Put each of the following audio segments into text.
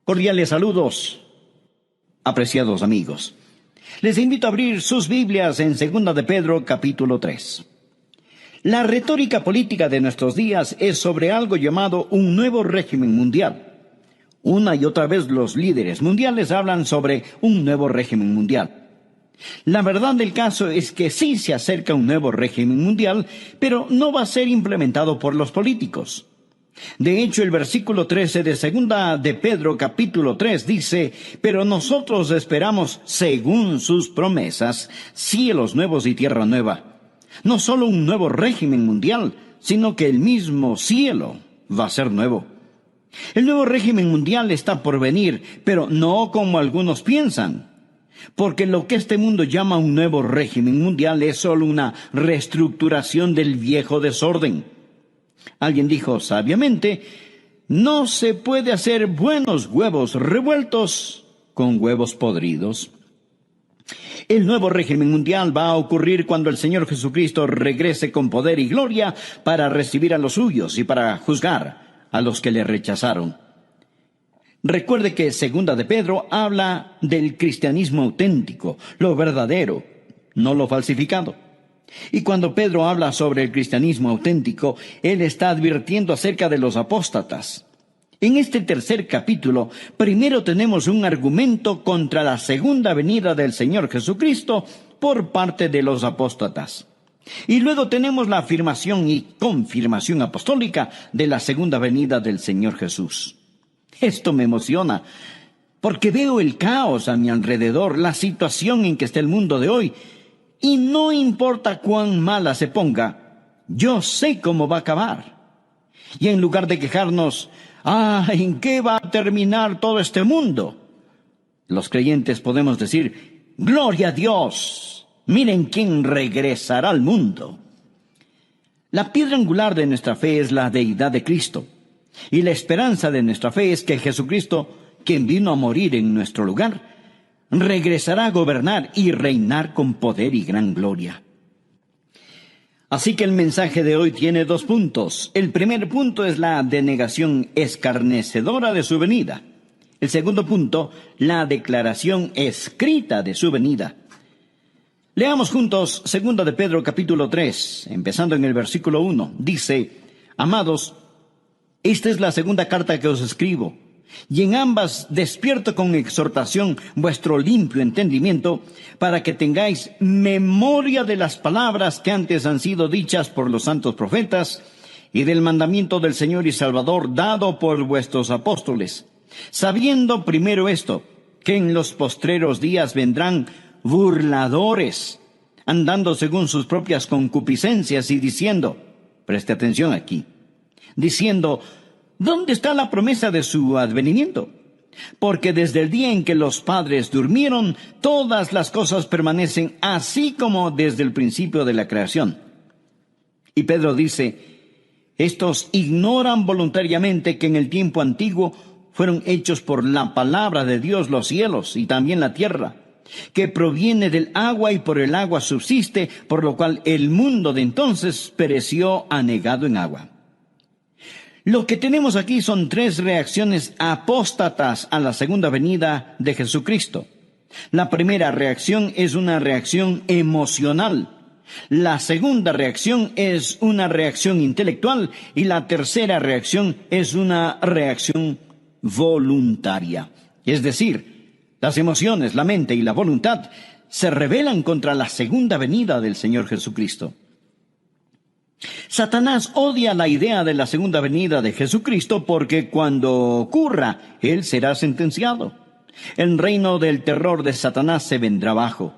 Cordiales saludos, apreciados amigos. Les invito a abrir sus Biblias en 2 de Pedro, capítulo 3. La retórica política de nuestros días es sobre algo llamado un nuevo régimen mundial. Una y otra vez los líderes mundiales hablan sobre un nuevo régimen mundial. La verdad del caso es que sí se acerca un nuevo régimen mundial, pero no va a ser implementado por los políticos. De hecho, el versículo 13 de 2 de Pedro capítulo 3 dice: pero nosotros esperamos, según sus promesas, cielos nuevos y tierra nueva. No solo un nuevo régimen mundial, sino que el mismo cielo va a ser nuevo. El nuevo régimen mundial está por venir, pero no como algunos piensan. Porque lo que este mundo llama un nuevo régimen mundial es solo una reestructuración del viejo desorden. Alguien dijo sabiamente: no se puede hacer buenos huevos revueltos con huevos podridos. El nuevo régimen mundial va a ocurrir cuando el Señor Jesucristo regrese con poder y gloria para recibir a los suyos y para juzgar a los que le rechazaron. Recuerde que 2 de Pedro habla del cristianismo auténtico, lo verdadero, no lo falsificado. Y cuando Pedro habla sobre el cristianismo auténtico, él está advirtiendo acerca de los apóstatas. En este tercer capítulo, primero tenemos un argumento contra la segunda venida del Señor Jesucristo por parte de los apóstatas. Y luego tenemos la afirmación y confirmación apostólica de la segunda venida del Señor Jesús. Esto me emociona, porque veo el caos a mi alrededor, la situación en que está el mundo de hoy. Y no importa cuán mala se ponga, yo sé cómo va a acabar. Y en lugar de quejarnos, ¿en qué va a terminar todo este mundo?, los creyentes podemos decir: ¡gloria a Dios! Miren quién regresará al mundo. La piedra angular de nuestra fe es la deidad de Cristo. Y la esperanza de nuestra fe es que Jesucristo, quien vino a morir en nuestro lugar, regresará a gobernar y reinar con poder y gran gloria. Así que el mensaje de hoy tiene 2 puntos. El primer punto es la denegación escarnecedora de su venida. El segundo punto, la declaración escrita de su venida. Leamos juntos 2 de Pedro capítulo 3, empezando en el versículo 1. Dice: amados, esta es la segunda carta que os escribo, y en ambas despierto con exhortación vuestro limpio entendimiento, para que tengáis memoria de las palabras que antes han sido dichas por los santos profetas, y del mandamiento del Señor y Salvador dado por vuestros apóstoles, sabiendo primero esto, que en los postreros días vendrán burladores, andando según sus propias concupiscencias y diciendo, preste atención aquí, diciendo: ¿dónde está la promesa de su advenimiento? Porque desde el día en que los padres durmieron, todas las cosas permanecen así como desde el principio de la creación. Y Pedro dice: estos ignoran voluntariamente que en el tiempo antiguo fueron hechos por la palabra de Dios los cielos y también la tierra, que proviene del agua y por el agua subsiste, por lo cual el mundo de entonces pereció anegado en agua. Lo que tenemos aquí son 3 reacciones apóstatas a la segunda venida de Jesucristo. La primera reacción es una reacción emocional. La segunda reacción es una reacción intelectual. Y la tercera reacción es una reacción voluntaria. Es decir, las emociones, la mente y la voluntad se rebelan contra la segunda venida del Señor Jesucristo. Satanás odia la idea de la segunda venida de Jesucristo porque cuando ocurra, él será sentenciado. El reino del terror de Satanás se vendrá abajo.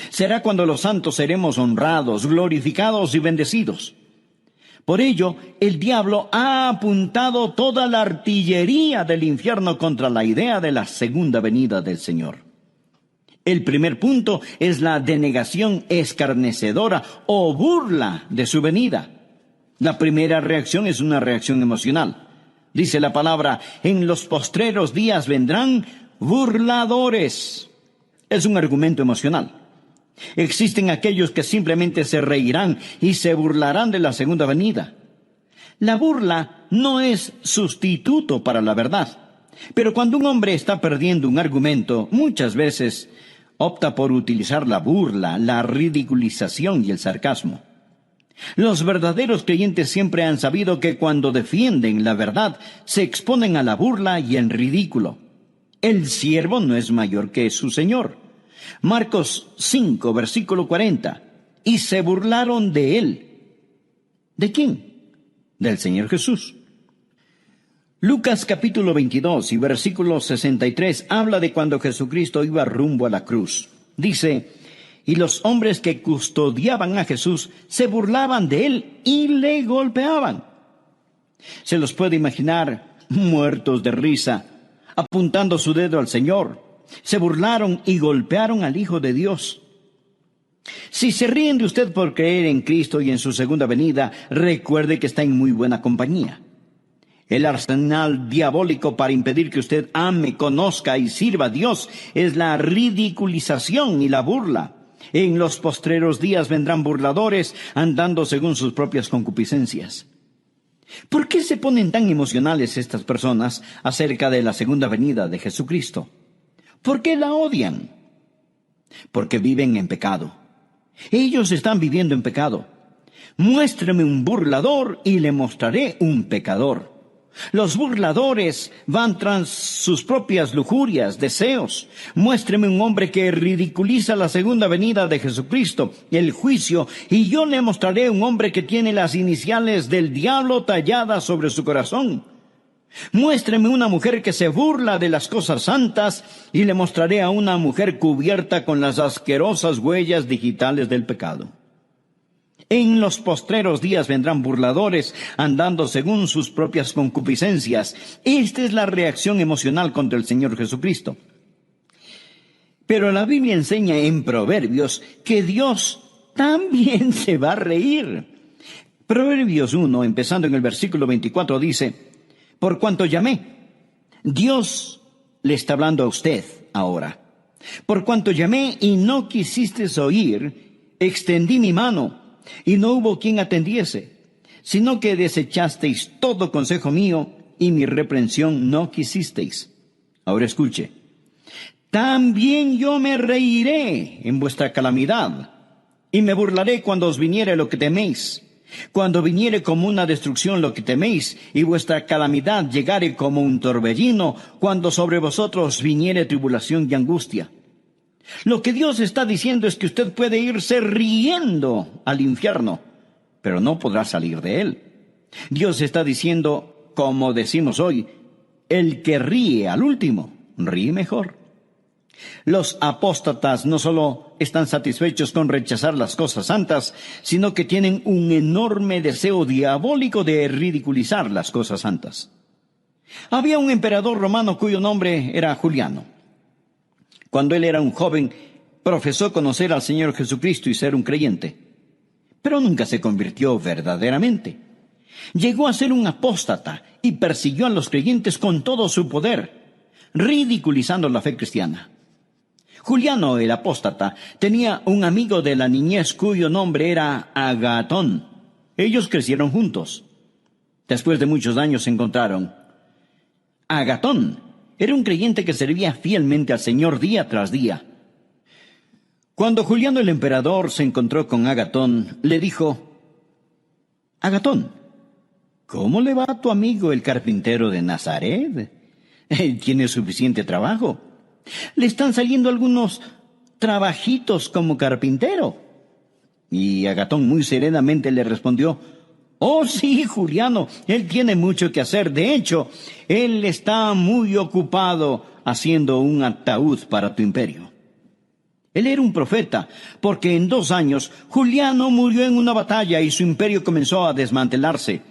Será cuando los santos seremos honrados, glorificados y bendecidos. Por ello, el diablo ha apuntado toda la artillería del infierno contra la idea de la segunda venida del Señor. El primer punto es la denegación escarnecedora o burla de su venida. La primera reacción es una reacción emocional. Dice la palabra: en los postreros días vendrán burladores. Es un argumento emocional. Existen aquellos que simplemente se reirán y se burlarán de la segunda venida. La burla no es sustituto para la verdad. Pero cuando un hombre está perdiendo un argumento, muchas veces opta por utilizar la burla, la ridiculización y el sarcasmo. Los verdaderos creyentes siempre han sabido que cuando defienden la verdad, se exponen a la burla y el ridículo. El siervo no es mayor que su señor. Marcos 5, versículo 40. Y se burlaron de él. ¿De quién? Del Señor Jesús. Lucas capítulo 22 y versículo 63 habla de cuando Jesucristo iba rumbo a la cruz. Dice: y los hombres que custodiaban a Jesús se burlaban de él y le golpeaban. Se los puede imaginar muertos de risa, apuntando su dedo al Señor. Se burlaron y golpearon al Hijo de Dios. Si se ríen de usted por creer en Cristo y en su segunda venida, recuerde que está en muy buena compañía. El arsenal diabólico para impedir que usted ame, conozca y sirva a Dios es la ridiculización y la burla. En los postreros días vendrán burladores andando según sus propias concupiscencias. ¿Por qué se ponen tan emocionales estas personas acerca de la segunda venida de Jesucristo? ¿Por qué la odian? Porque viven en pecado. Ellos están viviendo en pecado. Muéstreme un burlador y le mostraré un pecador. Los burladores van tras sus propias lujurias, deseos. Muéstreme un hombre que ridiculiza la segunda venida de Jesucristo, el juicio, y yo le mostraré un hombre que tiene las iniciales del diablo talladas sobre su corazón. Muéstreme una mujer que se burla de las cosas santas, y le mostraré a una mujer cubierta con las asquerosas huellas digitales del pecado. En los postreros días vendrán burladores andando según sus propias concupiscencias. Esta es la reacción emocional contra el Señor Jesucristo. Pero la Biblia enseña en Proverbios que Dios también se va a reír. Proverbios 1, empezando en el versículo 24, dice: por cuanto llamé, Dios le está hablando a usted ahora. Por cuanto llamé y no quisisteis oír, extendí mi mano, y no hubo quien atendiese, sino que desechasteis todo consejo mío, y mi reprensión no quisisteis. Ahora escuche: también yo me reiré en vuestra calamidad, y me burlaré cuando os viniere lo que teméis. Cuando viniere como una destrucción lo que teméis, y vuestra calamidad llegare como un torbellino, cuando sobre vosotros viniere tribulación y angustia. Lo que Dios está diciendo es que usted puede irse riendo al infierno, pero no podrá salir de él. Dios está diciendo, como decimos hoy, el que ríe al último, ríe mejor. Los apóstatas no solo están satisfechos con rechazar las cosas santas, sino que tienen un enorme deseo diabólico de ridiculizar las cosas santas. Había un emperador romano cuyo nombre era Juliano. Cuando él era un joven, profesó conocer al Señor Jesucristo y ser un creyente, pero nunca se convirtió verdaderamente. Llegó a ser un apóstata y persiguió a los creyentes con todo su poder, ridiculizando la fe cristiana. Juliano, el apóstata, tenía un amigo de la niñez cuyo nombre era Agatón. Ellos crecieron juntos. Después de muchos años se encontraron. Agatón era un creyente que servía fielmente al Señor día tras día. Cuando Juliano el emperador se encontró con Agatón, le dijo: Agatón, ¿cómo le va a tu amigo el carpintero de Nazaret? Él tiene suficiente trabajo. Le están saliendo algunos trabajitos como carpintero. Y Agatón muy serenamente le respondió: oh sí, Juliano, él tiene mucho que hacer. De hecho, él está muy ocupado haciendo un ataúd para tu imperio. Él era un profeta, porque en 2 años Juliano murió en una batalla y su imperio comenzó a desmantelarse.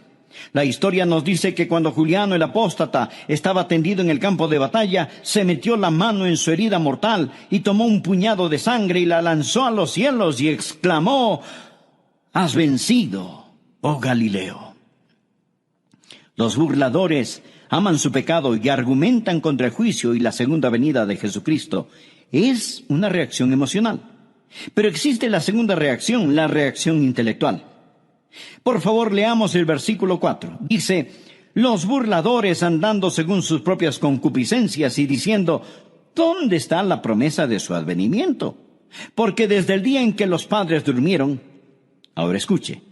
La historia nos dice que cuando Juliano el apóstata estaba tendido en el campo de batalla, se metió la mano en su herida mortal y tomó un puñado de sangre y la lanzó a los cielos y exclamó: has vencido, oh Galileo. Los burladores aman su pecado y argumentan contra el juicio y la segunda venida de Jesucristo. Es una reacción emocional. Pero existe la segunda reacción, la reacción intelectual. Por favor, leamos el versículo 4. Dice: los burladores andando según sus propias concupiscencias y diciendo, ¿dónde está la promesa de su advenimiento? Porque desde el día en que los padres durmieron, ahora escuche,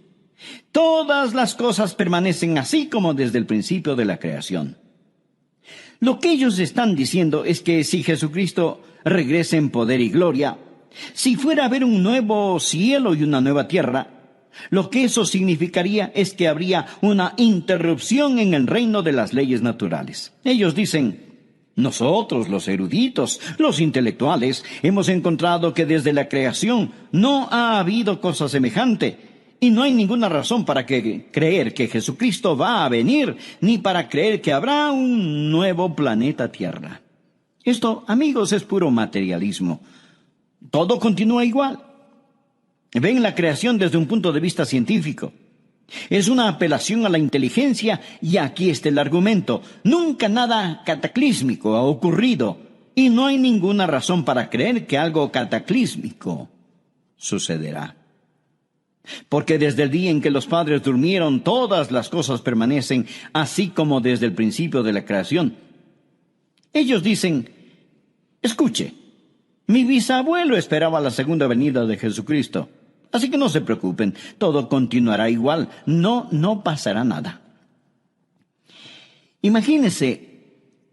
todas las cosas permanecen así como desde el principio de la creación. Lo que ellos están diciendo es que si Jesucristo regresa en poder y gloria, si fuera a haber un nuevo cielo y una nueva tierra, lo que eso significaría es que habría una interrupción en el reino de las leyes naturales. Ellos dicen, nosotros, los eruditos, los intelectuales, hemos encontrado que desde la creación no ha habido cosa semejante, y no hay ninguna razón para creer que Jesucristo va a venir, ni para creer que habrá un nuevo planeta Tierra. Esto, amigos, es puro materialismo. Todo continúa igual. Ven la creación desde un punto de vista científico. Es una apelación a la inteligencia y aquí está el argumento. Nunca nada cataclísmico ha ocurrido y no hay ninguna razón para creer que algo cataclísmico sucederá. Porque desde el día en que los padres durmieron, todas las cosas permanecen así como desde el principio de la creación. Ellos dicen, escuche, mi bisabuelo esperaba la segunda venida de Jesucristo. Así que no se preocupen, todo continuará igual, no pasará nada. Imagínese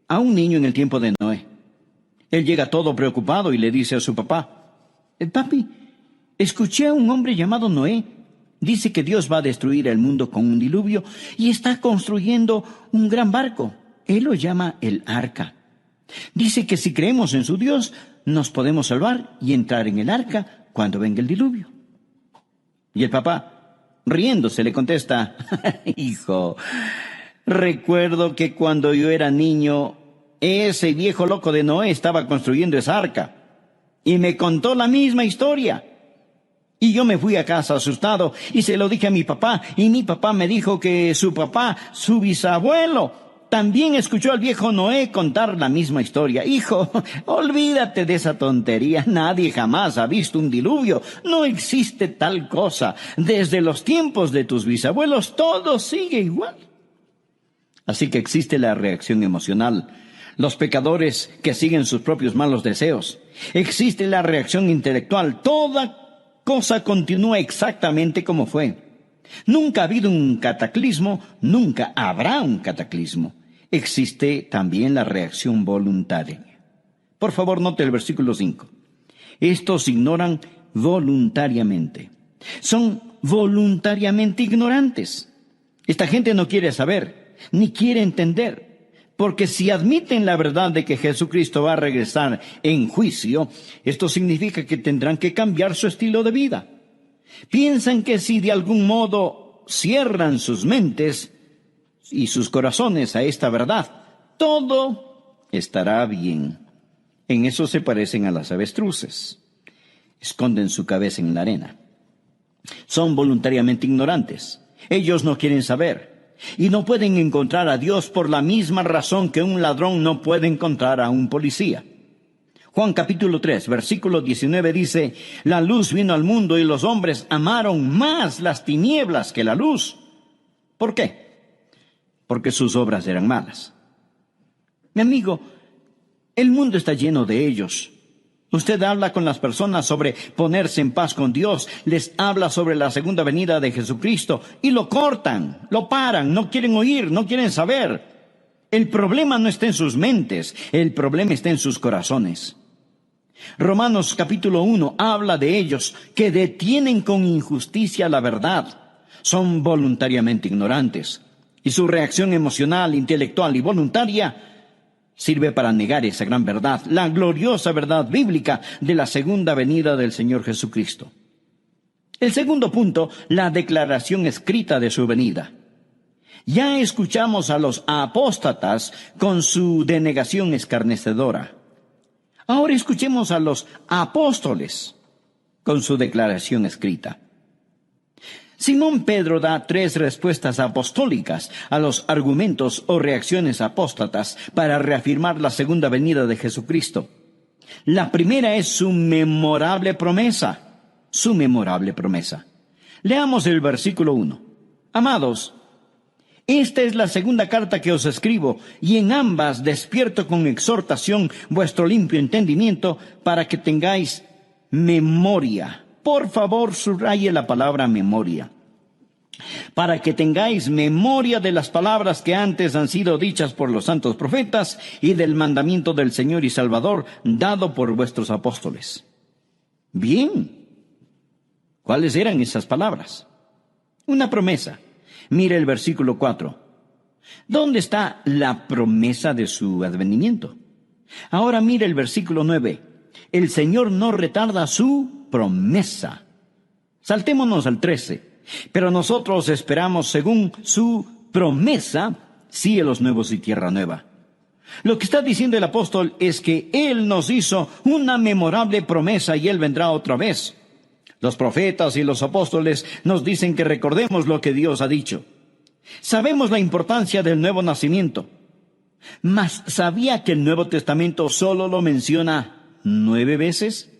a un niño en el tiempo de Noé. Él llega todo preocupado y le dice a su papá, papi, escuché a un hombre llamado Noé. Dice que Dios va a destruir el mundo con un diluvio y está construyendo un gran barco. Él lo llama el arca. Dice que si creemos en su Dios, nos podemos salvar y entrar en el arca cuando venga el diluvio. Y el papá, riéndose, le contesta, hijo, recuerdo que cuando yo era niño, ese viejo loco de Noé estaba construyendo esa arca. Y me contó la misma historia. Y yo me fui a casa asustado y se lo dije a mi papá. Y mi papá me dijo que su papá, su bisabuelo, también escuchó al viejo Noé contar la misma historia. Hijo, olvídate de esa tontería. Nadie jamás ha visto un diluvio. No existe tal cosa. Desde los tiempos de tus bisabuelos todo sigue igual. Así que existe la reacción emocional. Los pecadores que siguen sus propios malos deseos. Existe la reacción intelectual. Toda cosa continúa exactamente como fue. Nunca ha habido un cataclismo, nunca habrá un cataclismo. Existe también la reacción voluntaria. Por favor, note el versículo 5. Estos ignoran voluntariamente. Son voluntariamente ignorantes. Esta gente no quiere saber, ni quiere entender. Porque si admiten la verdad de que Jesucristo va a regresar en juicio, esto significa que tendrán que cambiar su estilo de vida. Piensan que si de algún modo cierran sus mentes y sus corazones a esta verdad, todo estará bien. En eso se parecen a las avestruces. Esconden su cabeza en la arena. Son voluntariamente ignorantes. Ellos no quieren saber. Y no pueden encontrar a Dios por la misma razón que un ladrón no puede encontrar a un policía. Juan capítulo 3, versículo 19 dice, la luz vino al mundo y los hombres amaron más las tinieblas que la luz. ¿Por qué? Porque sus obras eran malas. Mi amigo, el mundo está lleno de ellos. Usted habla con las personas sobre ponerse en paz con Dios, les habla sobre la segunda venida de Jesucristo y lo cortan, lo paran, no quieren oír, no quieren saber. El problema no está en sus mentes, el problema está en sus corazones. Romanos capítulo 1 habla de ellos que detienen con injusticia la verdad. Son voluntariamente ignorantes. Y su reacción emocional, intelectual y voluntaria sirve para negar esa gran verdad, la gloriosa verdad bíblica de la segunda venida del Señor Jesucristo. El segundo punto, la declaración escrita de su venida. Ya escuchamos a los apóstatas con su denegación escarnecedora. Ahora escuchemos a los apóstoles con su declaración escrita. Simón Pedro da 3 respuestas apostólicas a los argumentos o reacciones apóstatas para reafirmar la segunda venida de Jesucristo. La primera es su memorable promesa. Leamos el versículo 1. Amados, Esta es la segunda carta que os escribo, y en ambas despierto con exhortación vuestro limpio entendimiento, para que tengáis memoria. Por favor, subraye la palabra memoria. Para que tengáis memoria de las palabras que antes han sido dichas por los santos profetas y del mandamiento del Señor y Salvador dado por vuestros apóstoles. Bien. ¿Cuáles eran esas palabras? Una promesa. Mire el versículo 4. ¿Dónde está la promesa de su advenimiento? Ahora mire el versículo 9. El Señor no retarda su promesa. Saltémonos al 13. Pero nosotros esperamos, según su promesa, cielos nuevos y tierra nueva. Lo que está diciendo el apóstol es que Él nos hizo una memorable promesa y Él vendrá otra vez. Los profetas y los apóstoles nos dicen que recordemos lo que Dios ha dicho. Sabemos la importancia del nuevo nacimiento. Mas, ¿sabía que el Nuevo Testamento solo lo menciona 9 veces?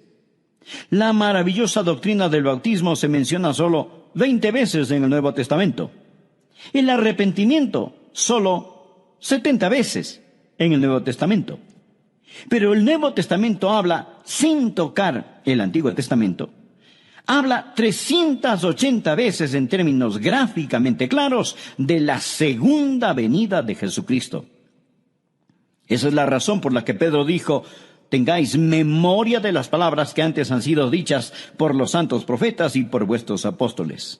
La maravillosa doctrina del bautismo se menciona solo 20 veces en el Nuevo Testamento. El arrepentimiento solo 70 veces en el Nuevo Testamento. Pero el Nuevo Testamento habla, sin tocar el Antiguo Testamento, habla 380 veces en términos gráficamente claros de la segunda venida de Jesucristo. Esa es la razón por la que Pedro dijo: tengáis memoria de las palabras que antes han sido dichas por los santos profetas y por vuestros apóstoles.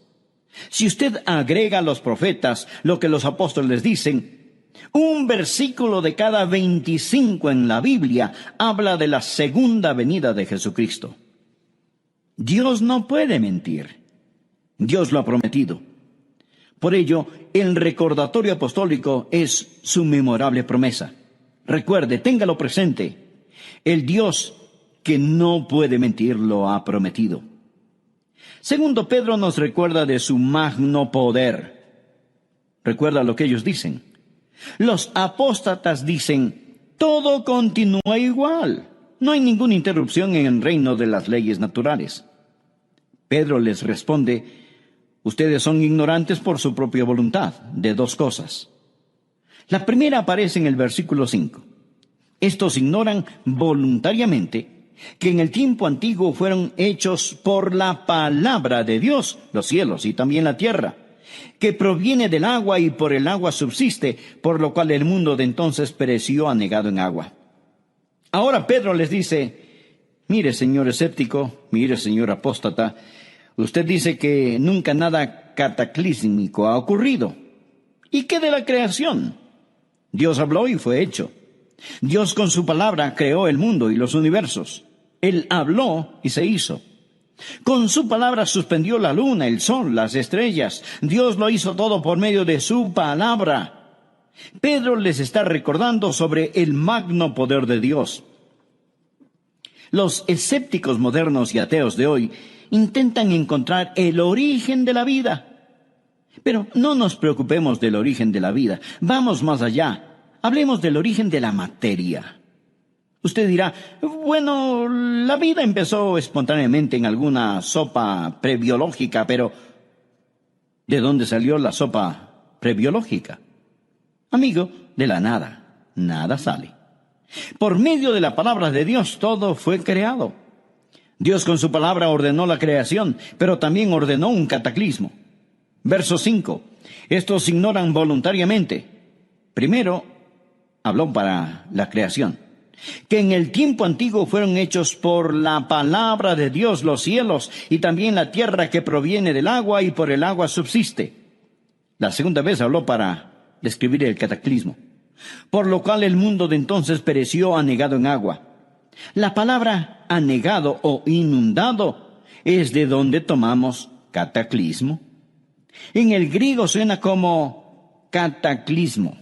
Si usted agrega a los profetas lo que los apóstoles dicen, un versículo de cada 25 en la Biblia habla de la segunda venida de Jesucristo. Dios no puede mentir. Dios lo ha prometido. Por ello, el recordatorio apostólico es su memorable promesa. Recuerde, téngalo presente. El Dios que no puede mentir lo ha prometido. Segundo Pedro nos recuerda de su magno poder. Recuerda lo que ellos dicen. Los apóstatas dicen: todo continúa igual. No hay ninguna interrupción en el reino de las leyes naturales. Pedro les responde: ustedes son ignorantes por su propia voluntad de 2 cosas. La primera aparece en el versículo 5. Estos ignoran voluntariamente que en el tiempo antiguo fueron hechos por la palabra de Dios los cielos y también la tierra, que proviene del agua y por el agua subsiste, por lo cual el mundo de entonces pereció anegado en agua. Ahora Pedro les dice: mire, señor escéptico, mire, señor apóstata, usted dice que nunca nada cataclísmico ha ocurrido. ¿Y qué de la creación? Dios habló y fue hecho. Dios con su palabra creó el mundo y los universos. Él habló y se hizo. Con su palabra suspendió la luna, el sol, las estrellas. Dios lo hizo todo por medio de su palabra. Pedro les está recordando sobre el magno poder de Dios. Los escépticos modernos y ateos de hoy intentan encontrar el origen de la vida. Pero no nos preocupemos del origen de la vida. Vamos más allá. Hablemos del origen de la materia. Usted dirá: bueno, la vida empezó espontáneamente en alguna sopa prebiológica, pero ¿de dónde salió la sopa prebiológica? Amigo, de la nada. Nada sale. Por medio de la palabra de Dios todo fue creado. Dios con su palabra ordenó la creación, pero también ordenó un cataclismo. Verso 5. Estos ignoran voluntariamente. Primero, habló para la creación, que en el tiempo antiguo fueron hechos por la palabra de Dios los cielos y también la tierra que proviene del agua y por el agua subsiste. La segunda vez habló para describir el cataclismo, por lo cual el mundo de entonces pereció anegado en agua. La palabra anegado o inundado es de donde tomamos cataclismo. En el griego suena como cataclismo.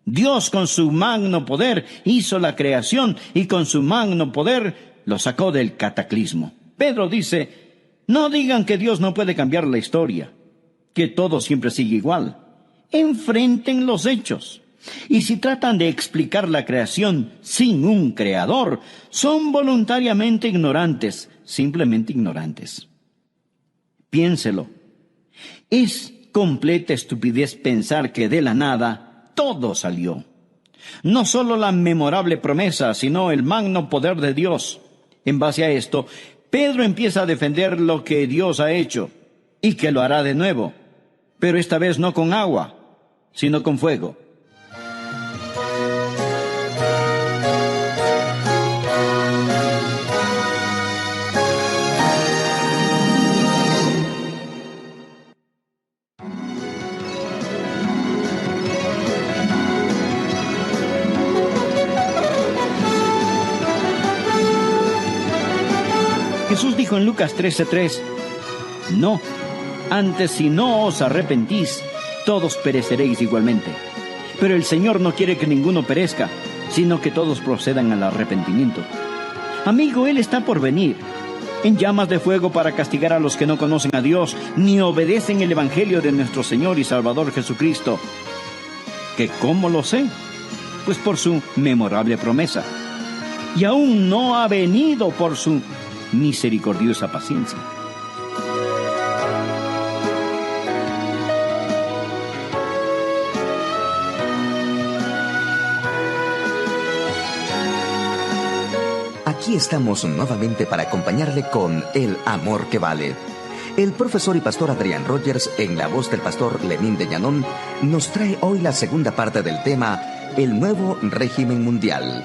Dios con su magno poder hizo la creación y con su magno poder lo sacó del cataclismo. Pedro dice: no digan que Dios no puede cambiar la historia, que todo siempre sigue igual. Enfrenten los hechos. Y si tratan de explicar la creación sin un creador, son voluntariamente ignorantes, simplemente ignorantes. Piénselo. Es completa estupidez pensar que de la nada todo salió. No solo la memorable promesa, sino el magno poder de Dios. En base a esto, Pedro empieza a defender lo que Dios ha hecho y que lo hará de nuevo, pero esta vez no con agua, sino con fuego. Jesús dijo en Lucas 13:3, no, antes si no os arrepentís, todos pereceréis igualmente. Pero el Señor no quiere que ninguno perezca, sino que todos procedan al arrepentimiento. Amigo, Él está por venir, en llamas de fuego para castigar a los que no conocen a Dios, ni obedecen el Evangelio de nuestro Señor y Salvador Jesucristo. ¿Que cómo lo sé? Pues por su memorable promesa. Y aún no ha venido por su misericordiosa paciencia. Aquí estamos nuevamente para acompañarle con El Amor que Vale. El profesor y pastor Adrián Rogers, en la voz del pastor Lenín de Llanón, nos trae hoy la segunda parte del tema, el nuevo régimen mundial.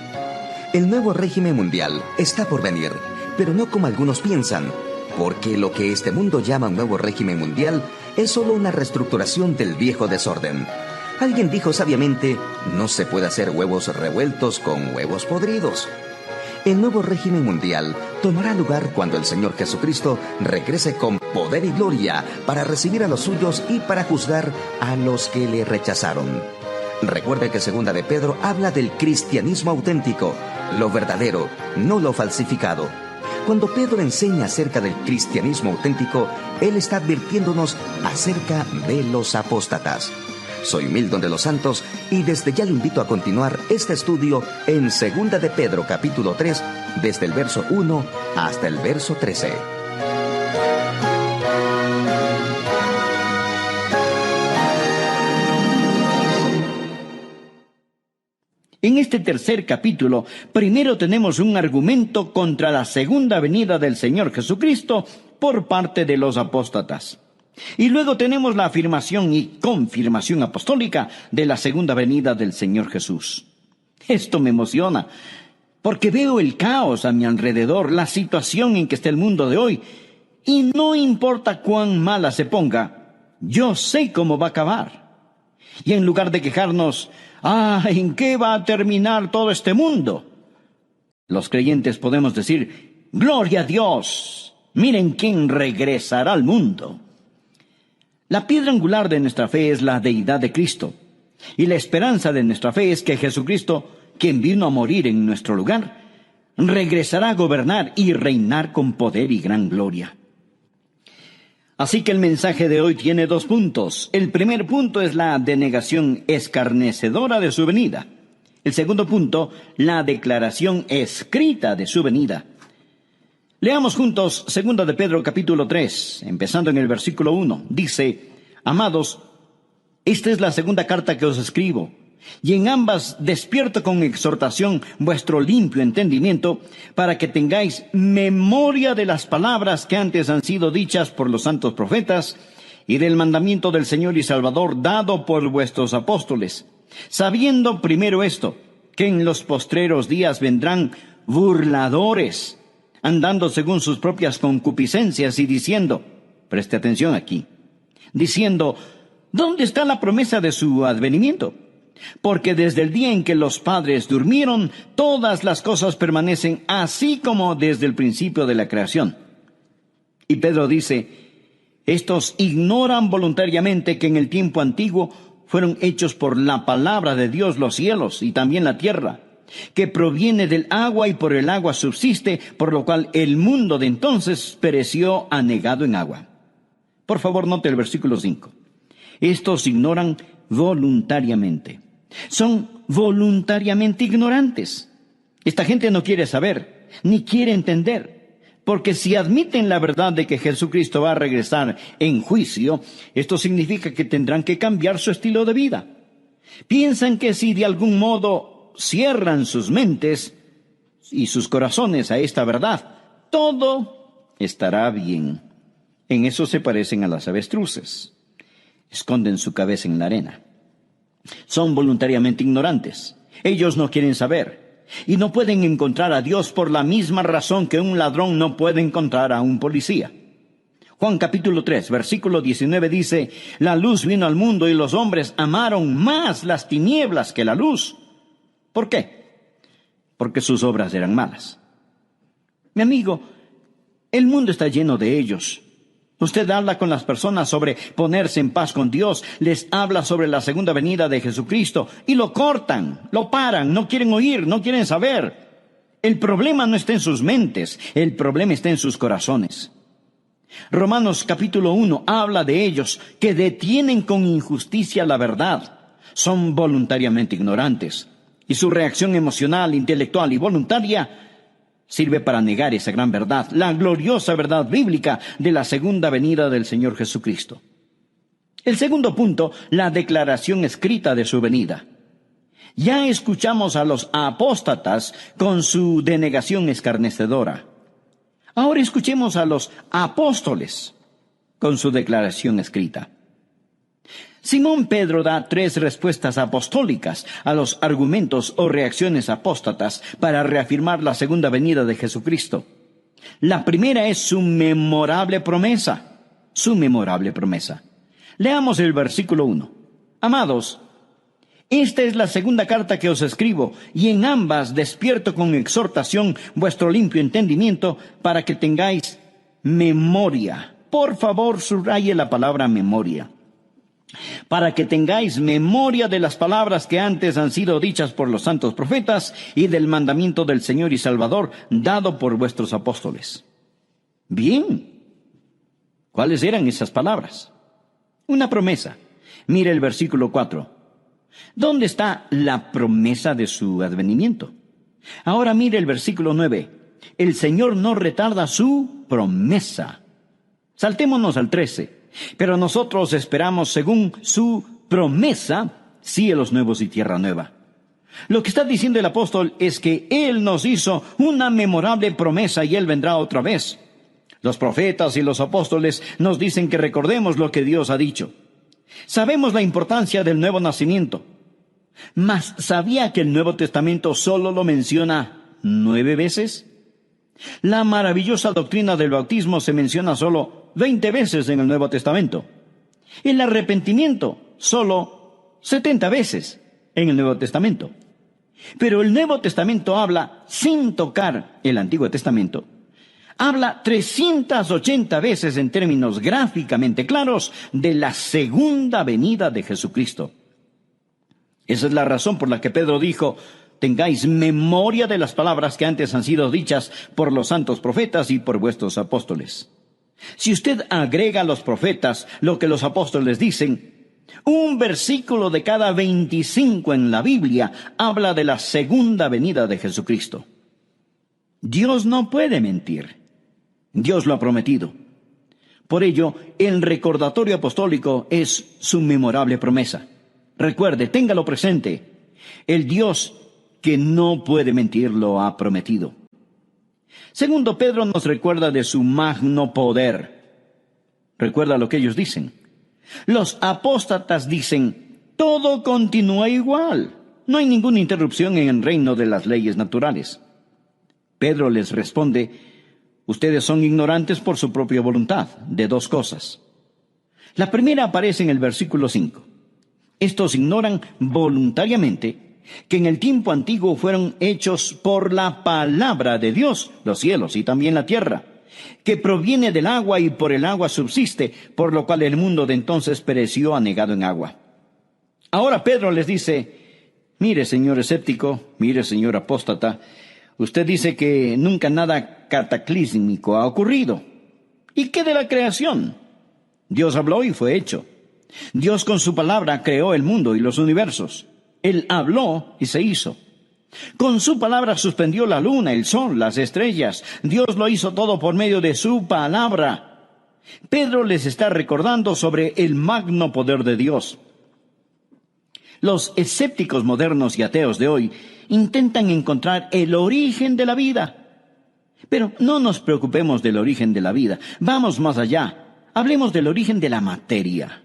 El nuevo régimen mundial está por venir, pero no como algunos piensan, porque lo que este mundo llama un nuevo régimen mundial es solo una reestructuración del viejo desorden. Alguien dijo sabiamente, no se puede hacer huevos revueltos con huevos podridos. El nuevo régimen mundial tomará lugar cuando el Señor Jesucristo regrese con poder y gloria para recibir a los suyos y para juzgar a los que le rechazaron. Recuerde que Segunda de Pedro habla del cristianismo auténtico, lo verdadero, no lo falsificado. Cuando Pedro enseña acerca del cristianismo auténtico, él está advirtiéndonos acerca de los apóstatas. Soy Milton de los Santos y desde ya le invito a continuar este estudio en Segunda de Pedro capítulo 3, desde el verso 1 hasta el verso 13. En este tercer capítulo, primero tenemos un argumento contra la segunda venida del Señor Jesucristo por parte de los apóstatas. Y luego tenemos la afirmación y confirmación apostólica de la segunda venida del Señor Jesús. Esto me emociona, porque veo el caos a mi alrededor, la situación en que está el mundo de hoy, y no importa cuán mala se ponga, yo sé cómo va a acabar. Y en lugar de quejarnos, ¿en qué va a terminar todo este mundo?, los creyentes podemos decir, ¡gloria a Dios! Miren quién regresará al mundo. La piedra angular de nuestra fe es la deidad de Cristo. Y la esperanza de nuestra fe es que Jesucristo, quien vino a morir en nuestro lugar, regresará a gobernar y reinar con poder y gran gloria. Así que el mensaje de hoy tiene 2 puntos. El primer punto es la denegación escarnecedora de su venida. El segundo punto, la declaración escrita de su venida. Leamos juntos 2 de Pedro capítulo 3, empezando en el versículo 1. Dice, amados, esta es la segunda carta que os escribo, y en ambas despierto con exhortación vuestro limpio entendimiento, para que tengáis memoria de las palabras que antes han sido dichas por los santos profetas, y del mandamiento del Señor y Salvador dado por vuestros apóstoles, sabiendo primero esto, que en los postreros días vendrán burladores, andando según sus propias concupiscencias y diciendo, preste atención aquí, diciendo, ¿dónde está la promesa de su advenimiento? Porque desde el día en que los padres durmieron, todas las cosas permanecen así como desde el principio de la creación. Y Pedro dice, estos ignoran voluntariamente que en el tiempo antiguo fueron hechos por la palabra de Dios los cielos y también la tierra, que proviene del agua y por el agua subsiste, por lo cual el mundo de entonces pereció anegado en agua. Por favor, note el versículo 5. Estos ignoran voluntariamente. Son voluntariamente ignorantes. Esta gente no quiere saber, ni quiere entender. Porque si admiten la verdad de que Jesucristo va a regresar en juicio, esto significa que tendrán que cambiar su estilo de vida. Piensan que si de algún modo cierran sus mentes y sus corazones a esta verdad, todo estará bien. En eso se parecen a las avestruces. Esconden su cabeza en la arena. Son voluntariamente ignorantes. Ellos no quieren saber. Y no pueden encontrar a Dios por la misma razón que un ladrón no puede encontrar a un policía. Juan capítulo 3, versículo 19 dice: la luz vino al mundo y los hombres amaron más las tinieblas que la luz. ¿Por qué? Porque sus obras eran malas. Mi amigo, el mundo está lleno de ellos. Usted habla con las personas sobre ponerse en paz con Dios, les habla sobre la segunda venida de Jesucristo y lo cortan, lo paran, no quieren oír, no quieren saber. El problema no está en sus mentes, el problema está en sus corazones. Romanos capítulo 1 habla de ellos que detienen con injusticia la verdad. Son voluntariamente ignorantes y su reacción emocional, intelectual y voluntaria sirve para negar esa gran verdad, la gloriosa verdad bíblica de la segunda venida del Señor Jesucristo. El segundo punto, la declaración escrita de su venida. Ya escuchamos a los apóstatas con su denegación escarnecedora. Ahora escuchemos a los apóstoles con su declaración escrita. Simón Pedro da 3 respuestas apostólicas a los argumentos o reacciones apóstatas para reafirmar la segunda venida de Jesucristo. La primera es su memorable promesa. Su memorable promesa. Leamos el versículo 1. Amados, esta es la segunda carta que os escribo, y en ambas despierto con exhortación vuestro limpio entendimiento para que tengáis memoria. Por favor, subraye la palabra memoria. Para que tengáis memoria de las palabras que antes han sido dichas por los santos profetas y del mandamiento del Señor y Salvador dado por vuestros apóstoles. Bien, ¿cuáles eran esas palabras? Una promesa. Mire el versículo 4. ¿Dónde está la promesa de su advenimiento? Ahora mire el versículo 9. El Señor no retarda su promesa. Saltémonos al 13. Pero nosotros esperamos, según su promesa, cielos nuevos y tierra nueva. Lo que está diciendo el apóstol es que Él nos hizo una memorable promesa y Él vendrá otra vez. Los profetas y los apóstoles nos dicen que recordemos lo que Dios ha dicho. Sabemos la importancia del nuevo nacimiento. Mas, ¿sabía que el Nuevo Testamento solo lo menciona 9 veces? La maravillosa doctrina del bautismo se menciona solo 20 veces en el Nuevo Testamento. El arrepentimiento solo 70 veces en el Nuevo Testamento. Pero el Nuevo Testamento habla, sin tocar el Antiguo Testamento, habla 380 veces en términos gráficamente claros de la segunda venida de Jesucristo. Esa es la razón por la que Pedro dijo: tengáis memoria de las palabras que antes han sido dichas por los santos profetas y por vuestros apóstoles. Si usted agrega a los profetas lo que los apóstoles dicen, un versículo de cada 25 en la Biblia habla de la segunda venida de Jesucristo. Dios no puede mentir. Dios lo ha prometido. Por ello, el recordatorio apostólico es su memorable promesa. Recuerde, téngalo presente. El Dios que no puede mentir lo ha prometido. Segundo, Pedro nos recuerda de su magno poder. Recuerda lo que ellos dicen. Los apóstatas dicen: todo continúa igual. No hay ninguna interrupción en el reino de las leyes naturales. Pedro les responde: ustedes son ignorantes por su propia voluntad de 2 cosas. La primera aparece en el versículo 5. Estos ignoran voluntariamente que en el tiempo antiguo fueron hechos por la palabra de Dios los cielos y también la tierra, que proviene del agua y por el agua subsiste, por lo cual el mundo de entonces pereció anegado en agua. Ahora Pedro les dice: mire, señor escéptico, mire, señor apóstata, usted dice que nunca nada cataclísmico ha ocurrido. ¿Y qué de la creación? Dios habló y fue hecho. Dios con su palabra creó el mundo y los universos. Él habló y se hizo. Con su palabra suspendió la luna, el sol, las estrellas. Dios lo hizo todo por medio de su palabra. Pedro les está recordando sobre el magno poder de Dios. Los escépticos modernos y ateos de hoy intentan encontrar el origen de la vida. Pero no nos preocupemos del origen de la vida. Vamos más allá. Hablemos del origen de la materia.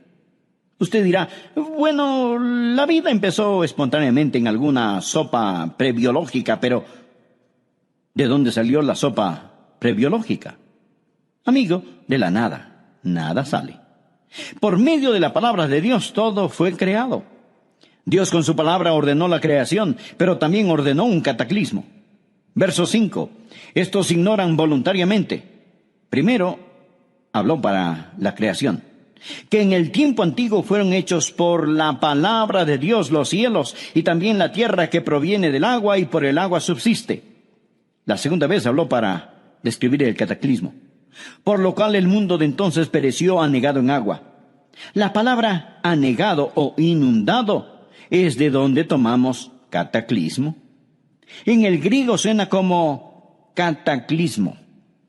Usted dirá, bueno, la vida empezó espontáneamente en alguna sopa prebiológica, pero ¿de dónde salió la sopa prebiológica? Amigo, de la nada. Nada sale. Por medio de la palabra de Dios todo fue creado. Dios con su palabra ordenó la creación, pero también ordenó un cataclismo. Verso 5. Estos ignoran voluntariamente. Primero, habló para la creación. Que en el tiempo antiguo fueron hechos por la palabra de Dios los cielos y también la tierra que proviene del agua y por el agua subsiste. La segunda vez habló para describir el cataclismo. Por lo cual el mundo de entonces pereció anegado en agua. La palabra anegado o inundado es de donde tomamos cataclismo. En el griego suena como cataclismo.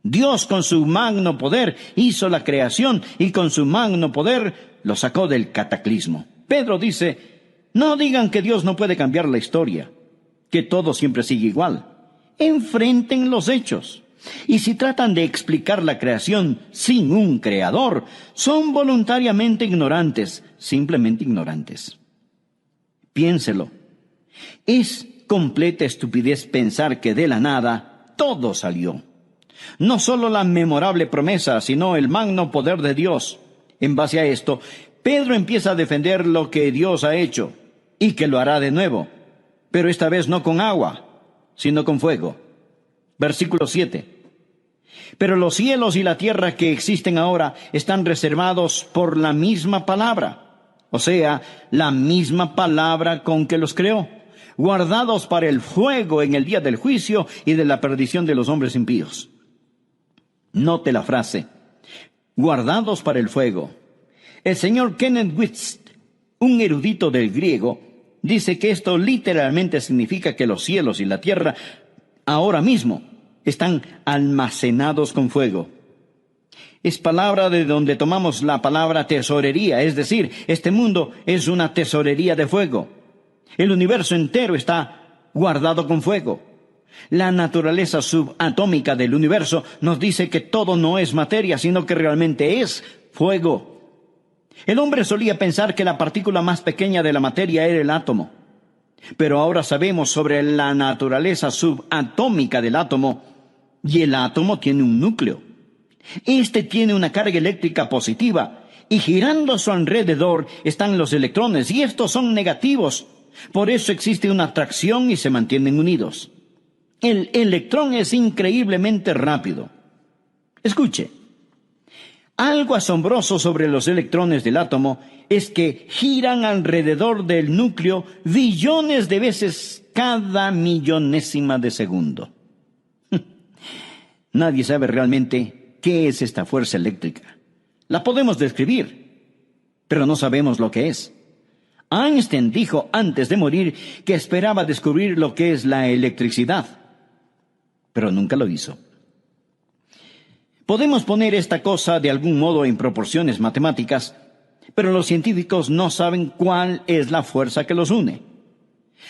Dios con su magno poder hizo la creación y con su magno poder lo sacó del cataclismo. Pedro dice, no digan que Dios no puede cambiar la historia, que todo siempre sigue igual. Enfrenten los hechos. Y si tratan de explicar la creación sin un creador, son voluntariamente ignorantes, simplemente ignorantes. Piénselo. Es completa estupidez pensar que de la nada todo salió. No solo la memorable promesa, sino el magno poder de Dios. En base a esto, Pedro empieza a defender lo que Dios ha hecho y que lo hará de nuevo, pero esta vez no con agua, sino con fuego. Versículo 7. Pero los cielos y la tierra que existen ahora están reservados por la misma palabra, o sea, la misma palabra con que los creó, guardados para el fuego en el día del juicio y de la perdición de los hombres impíos. Note la frase, guardados para el fuego. El señor Kenneth Wuest, un erudito del griego, dice que esto literalmente significa que los cielos y la tierra ahora mismo están almacenados con fuego. Es palabra de donde tomamos la palabra tesorería, es decir, este mundo es una tesorería de fuego. El universo entero está guardado con fuego. La naturaleza subatómica del universo nos dice que todo no es materia, sino que realmente es fuego. El hombre solía pensar que la partícula más pequeña de la materia era el átomo. Pero ahora sabemos sobre la naturaleza subatómica del átomo, y el átomo tiene un núcleo. Este tiene una carga eléctrica positiva, y girando a su alrededor están los electrones, y estos son negativos. Por eso existe una atracción y se mantienen unidos. El electrón es increíblemente rápido. Escuche, algo asombroso sobre los electrones del átomo es que giran alrededor del núcleo billones de veces cada millonésima de segundo. Nadie sabe realmente qué es esta fuerza eléctrica. La podemos describir, pero no sabemos lo que es. Einstein dijo antes de morir que esperaba descubrir lo que es la electricidad, pero nunca lo hizo. Podemos poner esta cosa de algún modo en proporciones matemáticas, pero los científicos no saben cuál es la fuerza que los une.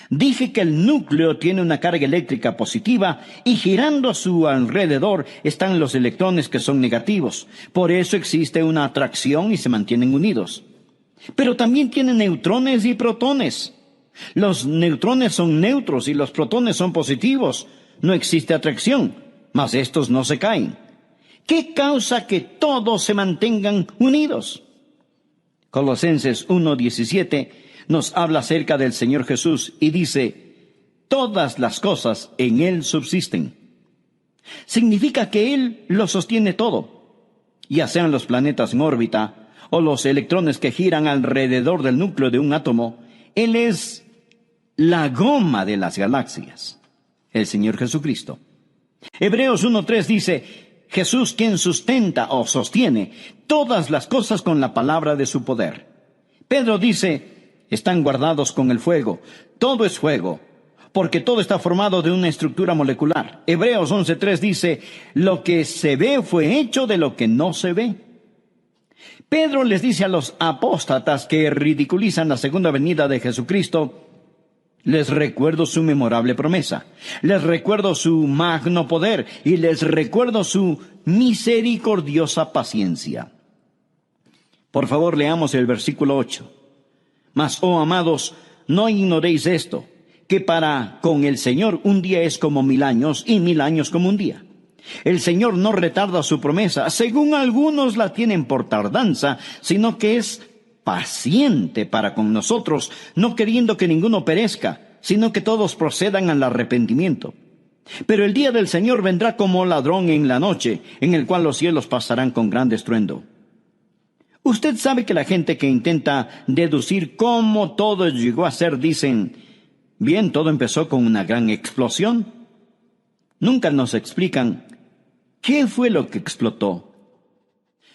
Dije que el núcleo tiene una carga eléctrica positiva y girando a su alrededor están los electrones que son negativos. Por eso existe una atracción y se mantienen unidos. Pero también tiene neutrones y protones. Los neutrones son neutros y los protones son positivos. No existe atracción, mas estos no se caen. ¿Qué causa que todos se mantengan unidos? Colosenses 1:17 nos habla acerca del Señor Jesús y dice, todas las cosas en Él subsisten. Significa que Él lo sostiene todo, ya sean los planetas en órbita o los electrones que giran alrededor del núcleo de un átomo. Él es la goma de las galaxias, el Señor Jesucristo. Hebreos 1:3 dice, Jesús quien sustenta o sostiene todas las cosas con la palabra de su poder. Pedro dice, están guardados con el fuego. Todo es fuego. porque todo está formado de una estructura molecular. Hebreos 11:3 dice, lo que se ve fue hecho de lo que no se ve. Pedro les dice a los apóstatas que ridiculizan la segunda venida de Jesucristo, les recuerdo su memorable promesa, les recuerdo su magno poder y les recuerdo su misericordiosa paciencia. Por favor, leamos el versículo 8. Mas, oh amados, no ignoréis esto, que para con el Señor un día es como 1000 años y 1000 años como un día. El Señor no retarda su promesa, según algunos la tienen por tardanza, sino que es paciente para con nosotros, no queriendo que ninguno perezca, sino que todos procedan al arrepentimiento. Pero el día del Señor vendrá como ladrón en la noche, en el cual los cielos pasarán con gran estruendo. Usted sabe que la gente que intenta deducir cómo todo llegó a ser dicen, bien, todo empezó con una gran explosión. Nunca nos explican qué fue lo que explotó.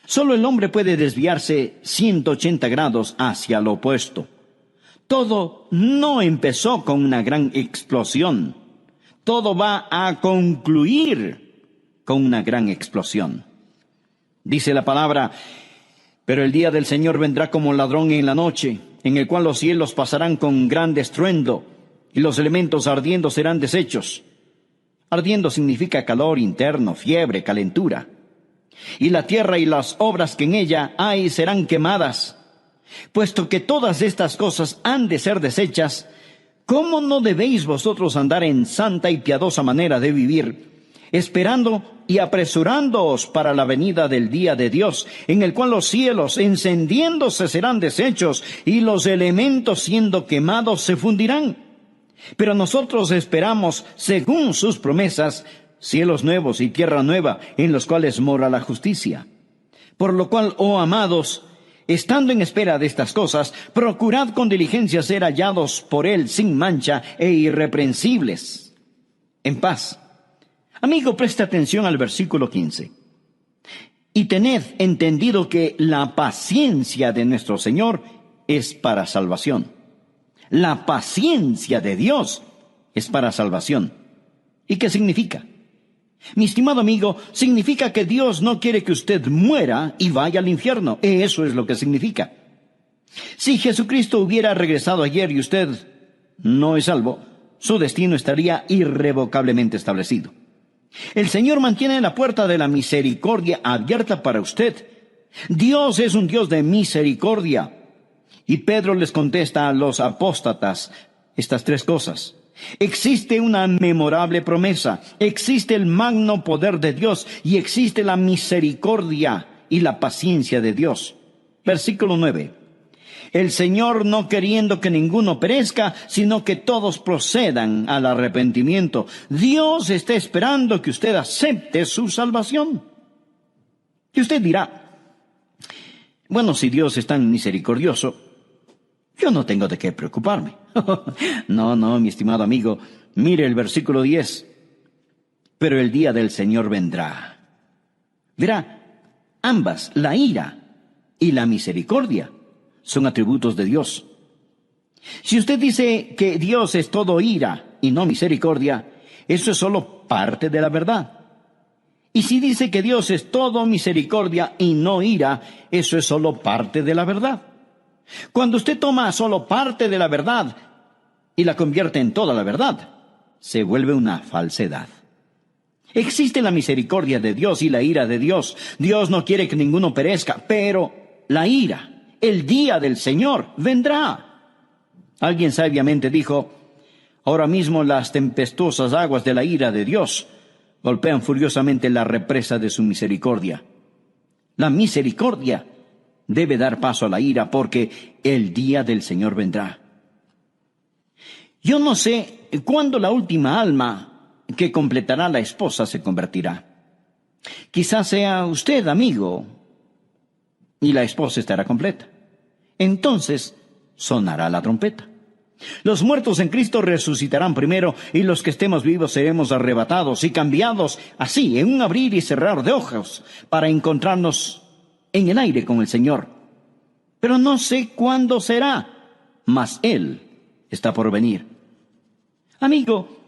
Solo el hombre puede desviarse 180 grados hacia lo opuesto. Todo no empezó con una gran explosión. Todo va a concluir con una gran explosión. Dice la palabra, pero el día del Señor vendrá como ladrón en la noche, en el cual los cielos pasarán con gran estruendo, y los elementos ardiendo serán deshechos. Ardiendo significa calor interno, fiebre, calentura. Y la tierra y las obras que en ella hay serán quemadas. Puesto que todas estas cosas han de ser deshechas, ¿cómo no debéis vosotros andar en santa y piadosa manera de vivir, esperando y apresurándoos para la venida del día de Dios, en el cual los cielos encendiéndose serán deshechos y los elementos siendo quemados se fundirán? Pero nosotros esperamos, según sus promesas, cielos nuevos y tierra nueva, en los cuales mora la justicia. Por lo cual, oh amados, estando en espera de estas cosas, procurad con diligencia ser hallados por Él sin mancha e irreprensibles, en paz. Amigo, presta atención al versículo 15. Y tened entendido que la paciencia de nuestro Señor es para salvación. La paciencia de Dios es para salvación. ¿Y qué significa? Mi estimado amigo, significa que Dios no quiere que usted muera y vaya al infierno. Eso es lo que significa. Si Jesucristo hubiera regresado ayer y usted no es salvo, su destino estaría irrevocablemente establecido. El Señor mantiene la puerta de la misericordia abierta para usted. Dios es un Dios de misericordia. Y Pedro les contesta a los apóstatas estas tres cosas. Existe una memorable promesa, existe el magno poder de Dios y existe la misericordia y la paciencia de Dios. Versículo 9. El Señor no queriendo que ninguno perezca, sino que todos procedan al arrepentimiento. Dios está esperando que usted acepte su salvación. Y usted dirá, bueno, si Dios es tan misericordioso, yo no tengo de qué preocuparme. No, mi estimado amigo, mire el versículo 10. Pero el día del Señor vendrá. Verá, ambas, la ira y la misericordia, son atributos de Dios. Si usted dice que Dios es todo ira y no misericordia, eso es solo parte de la verdad. Y si dice que Dios es todo misericordia y no ira, eso es solo parte de la verdad. Cuando usted toma solo parte de la verdad y la convierte en toda la verdad, se vuelve una falsedad. Existe la misericordia de Dios y la ira de Dios. Dios no quiere que ninguno perezca, pero la ira, el día del Señor, vendrá. Alguien sabiamente dijo, ahora mismo las tempestuosas aguas de la ira de Dios golpean furiosamente la represa de su misericordia. La misericordia debe dar paso a la ira porque el día del Señor vendrá. Yo no sé cuándo la última alma que completará la esposa se convertirá. Quizás sea usted, amigo, y la esposa estará completa. Entonces sonará la trompeta. Los muertos en Cristo resucitarán primero y los que estemos vivos seremos arrebatados y cambiados así en un abrir y cerrar de ojos para encontrarnos en el aire con el Señor. Pero no sé cuándo será, mas Él está por venir. Amigo,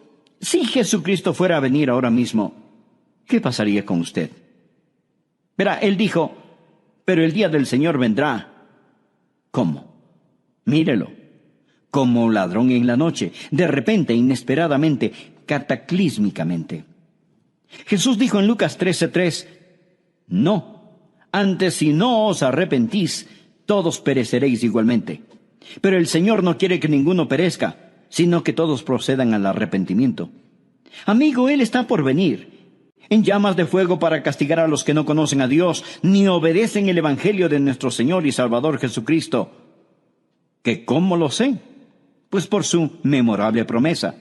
si Jesucristo fuera a venir ahora mismo, ¿qué pasaría con usted? Verá, Él dijo, pero el día del Señor vendrá. ¿Cómo? Mírelo, como ladrón en la noche, de repente, inesperadamente, cataclísmicamente. Jesús dijo en Lucas 13:3, no, antes si no os arrepentís, todos pereceréis igualmente. Pero el Señor no quiere que ninguno perezca, sino que todos procedan al arrepentimiento. Amigo, Él está por venir, en llamas de fuego para castigar a los que no conocen a Dios, ni obedecen el Evangelio de nuestro Señor y Salvador Jesucristo. ¿Que cómo lo sé? Pues por su memorable promesa.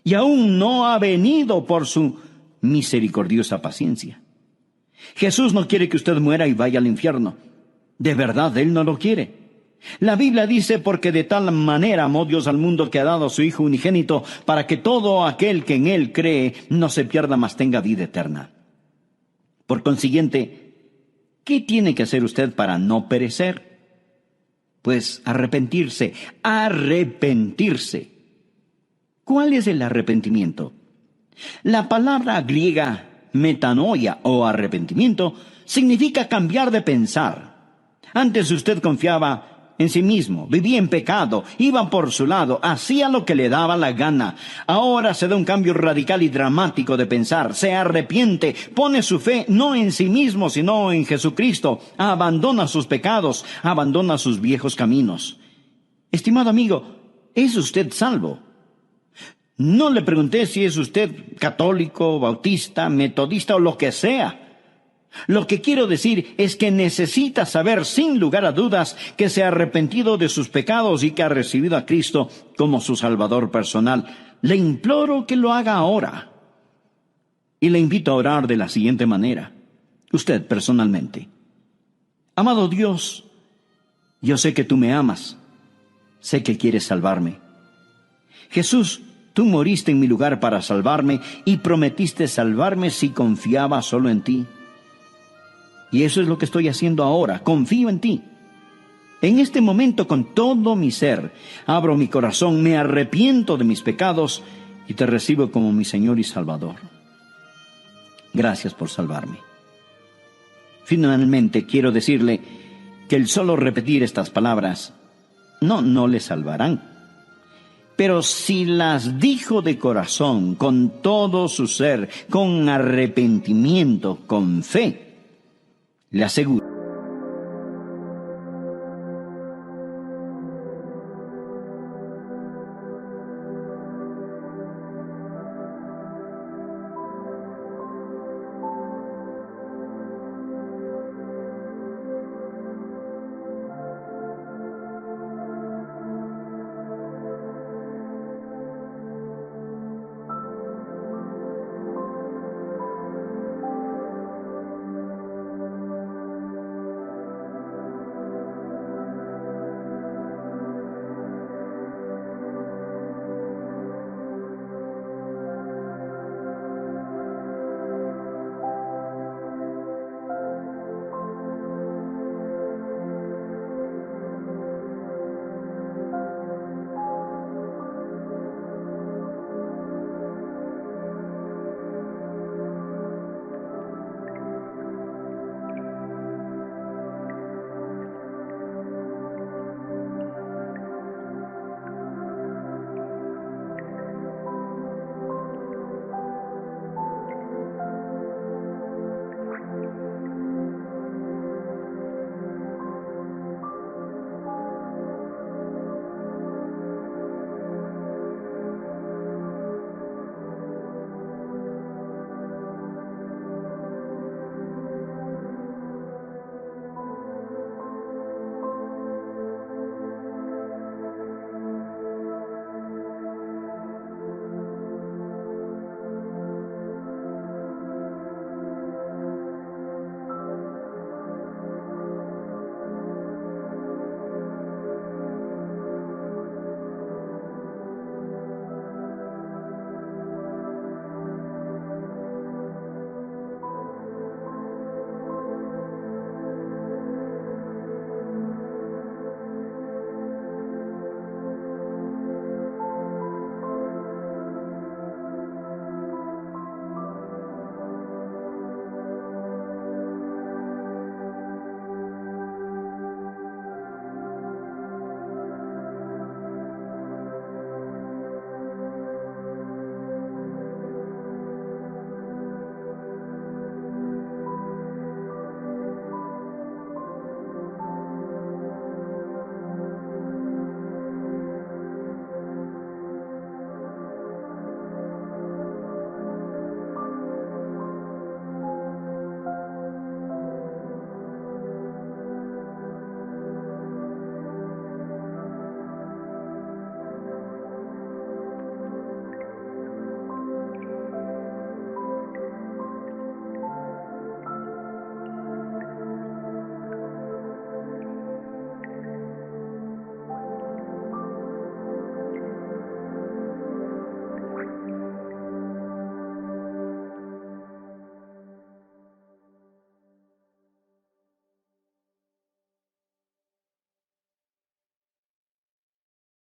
Y aún no ha venido por su misericordiosa paciencia. Jesús no quiere que usted muera y vaya al infierno. De verdad, Él no lo quiere. La Biblia dice, porque de tal manera amó Dios al mundo que ha dado a su Hijo unigénito, para que todo aquel que en Él cree no se pierda, mas tenga vida eterna. Por consiguiente, ¿qué tiene que hacer usted para no perecer? Pues arrepentirse. ¿Cuál es el arrepentimiento? La palabra griega metanoia o arrepentimiento significa cambiar de pensar. Antes usted confiaba en sí mismo, vivía en pecado, iba por su lado, hacía lo que le daba la gana. Ahora se da un cambio radical y dramático de pensar, se arrepiente, pone su fe no en sí mismo, sino en Jesucristo, abandona sus pecados, abandona sus viejos caminos. Estimado amigo, ¿es usted salvo? No le pregunté si es usted católico, bautista, metodista o lo que sea. Lo que quiero decir es que necesita saber sin lugar a dudas que se ha arrepentido de sus pecados y que ha recibido a Cristo como su Salvador personal. Le imploro que lo haga ahora. Y le invito a orar de la siguiente manera. Usted personalmente. Amado Dios, yo sé que tú me amas. Sé que quieres salvarme. Jesús, tú moriste en mi lugar para salvarme y prometiste salvarme si confiaba solo en ti. Y eso es lo que estoy haciendo ahora. Confío en ti. En este momento, con todo mi ser, abro mi corazón, me arrepiento de mis pecados y te recibo como mi Señor y Salvador. Gracias por salvarme. Finalmente, quiero decirle que el solo repetir estas palabras no le salvarán. Pero si las dijo de corazón, con todo su ser, con arrepentimiento, con fe, le aseguro